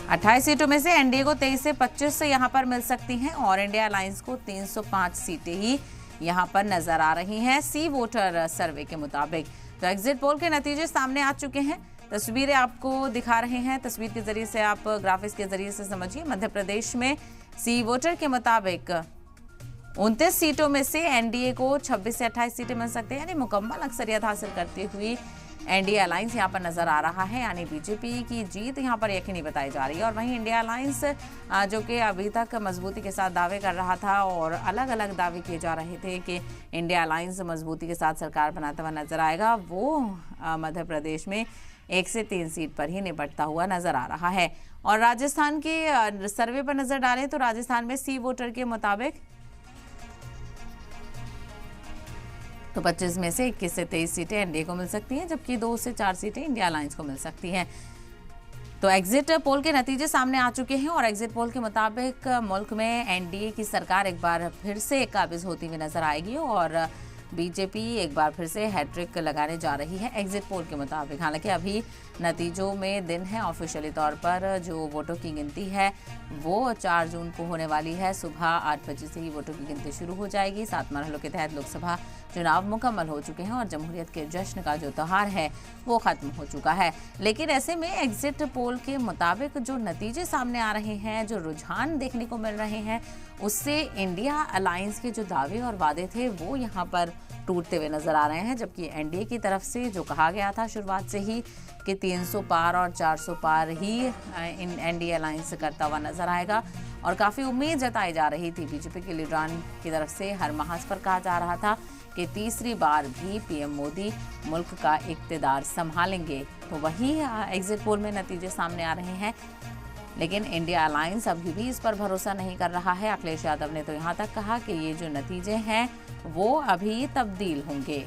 28 सीटों में से एनडीए को 23 से 25 से यहां पर मिल सकती हैं और इंडिया अलायंस को 305 सीटें ही यहां पर नजर आ रही हैं सी वोटर सर्वे के मुताबिक। तो एग्जिट पोल के नतीजे सामने आ चुके हैं, तस्वीरें आपको दिखा रहे हैं। तस्वीर के जरिए से आप ग्राफिक्स के जरिए से समझिए। मध्य प्रदेश में सी वोटर के मुताबिक 29 सीटों में से एनडीए को 26 से 28 सीटें मिल सकती हैं, यानी मुकम्मल अक्सरियत हासिल करती हुई एनडीए अलायंस यहां पर नजर आ रहा है, यानी बीजेपी की जीत यहां पर यकीनी बताई जा रही है। और वहीं इंडिया अलायंस जो कि अभी तक मजबूती के साथ दावे कर रहा था और अलग अलग दावे किए जा रहे थे कि इंडिया अलायंस मजबूती के साथ सरकार बनाता हुआ नजर आएगा, वो मध्य प्रदेश में 1 से 3 सीट पर ही निपटता हुआ नजर आ रहा है। और राजस्थान के सर्वे पर नजर डालें तो राजस्थान में सी वोटर के मुताबिक तो 25 में से 21 से 23 सीटें एनडीए को मिल सकती हैं, जबकि 2 से 4 सीटें इंडिया अलायंस को मिल सकती हैं। तो एग्जिट पोल के नतीजे सामने आ चुके हैं और एग्जिट पोल के मुताबिक मुल्क में एनडीए की सरकार एक बार फिर से काबिज होती हुई नजर आएगी और बीजेपी एक बार फिर से हैट्रिक लगाने जा रही है एग्जिट पोल के मुताबिक। हालांकि अभी नतीजों में दिन है, ऑफिशियली तौर पर जो वोटों की गिनती है वो 4 जून को होने वाली है। सुबह 8 बजे से ही वोटों की गिनती शुरू हो जाएगी। 7 मरहलों के तहत लोकसभा चुनाव मुकम्मल हो चुके हैं और जमहूरियत के जश्न का जो त्योहार है वो खत्म हो चुका है। लेकिन ऐसे में एग्जिट पोल के मुताबिक जो नतीजे सामने आ रहे हैं, जो रुझान देखने को मिल रहे हैं, उससे इंडिया अलायंस के जो दावे और वादे थे वो यहाँ पर टूटते हुए नजर आ रहे हैं। जबकि एनडीए की तरफ से जो कहा गया था शुरुआत से ही कि 300 पार और 400 पार ही इन एनडीए अलायंस करता हुआ नजर आएगा और काफ़ी उम्मीद जताई जा रही थी बीजेपी के लीडरान की तरफ से। हर महाज पर कहा जा रहा था कि तीसरी बार भी पीएम मोदी मुल्क का इक़्तिदार संभालेंगे। तो वही एग्जिट पोल में नतीजे सामने आ रहे हैं, लेकिन इंडिया अलायंस अभी भी इस पर भरोसा नहीं कर रहा है। अखिलेश यादव ने तो यहाँ तक कहा कि ये जो नतीजे हैं वो अभी तब्दील होंगे।